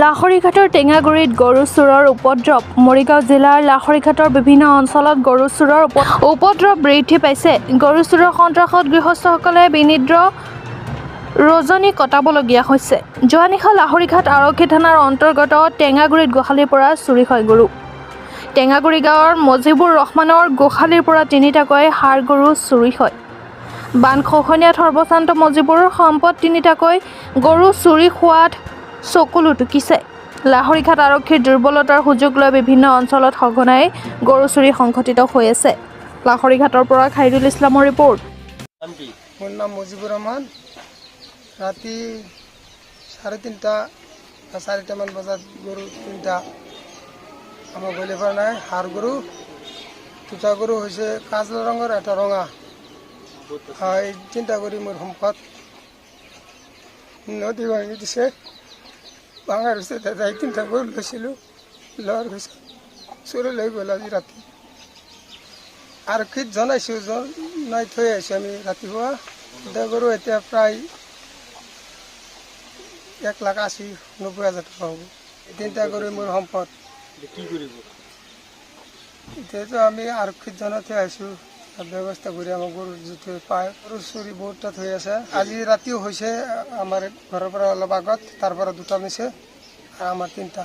লাহৰীঘাটৰ টেঙাগুৰিত গৰু চোৰৰ উপদ্ৰৱ। মৰিগাঁও জিলাৰ লাহৰীঘাটৰ বিভিন্ন অঞ্চলত গৰু চোৰৰ উপদ্ৰৱ বৃদ্ধি পাইছে। গৰু চোৰৰ সন্ত্ৰাসত গৃহস্থসকলে বিনিদ্ৰ ৰজনী কটাবলগীয়া হৈছে। যোৱা নিশা লাহৰীঘাট আৰক্ষী থানাৰ অন্তৰ্গত টেঙাগুৰিত গোহালিৰ পৰা চুৰি হয় গৰু। টেঙাগুৰি গাঁৱৰ মজিবুৰ ৰহমানৰ গোহালিৰ পৰা তিনিটাকৈ ষাঁড় গৰু চুৰি হয়। বান খহনীয়াত সৰ্বশান্ত মজিবুৰৰ সম্পদ তিনিটাকৈ গৰু চুৰি হোৱাত চকুলো টুকিছে। লাহৰীঘাট আৰক্ষীৰ দুৰ্বলতাৰ সুযোগ লৈ বিভিন্ন অঞ্চলত সঘনাই গৰু চুৰি সংঘটিত হৈ আছে। লাহৰীঘাটৰ পৰা খাইৰুল ইছলামৰ ৰিপৰ্ট। মোৰ নাম মজিবুৰ ৰহমান। ৰাতি 3:30 বা 4টামান বজাত গৰু তিনিটা আমাৰ গলিৰ পৰা নাই। ষাঁড় গৰু দুটা গৰু হৈছে কাজলা ৰঙৰ, এটা ৰঙা। এই তিনিটা গৰু মোৰ সম্পদ নদী ভাঙি দিছে, ভাঙাৰ হৈছে। দাদা এই তিনিটা গৰু লৈছিলোঁ, লোৱাৰ গৈছে চুৰি লৈ গ'ল আজি ৰাতি। আৰক্ষীত জনাইছোঁ, জনাই থৈ আহিছোঁ আমি ৰাতিপুৱা। দুটা গৰু এতিয়া প্ৰায় 1,80,90,000 টকা হ'ব। এই তিনিটা গৰু মোৰ সম্পদ। কি কৰিব? এতিয়াতো আমি আৰক্ষীত জনাই থৈ আহিছোঁ, ব্যৱস্থা কৰি আমাৰ গৰু যিটো পায়। গৰু চুৰি বহুত তাত হৈ আছে। আজি ৰাতিও হৈছে আমাৰ ঘৰৰ পৰা অলপ আগত, তাৰ পৰা দুটা নিছে আৰু আমাৰ তিনিটা।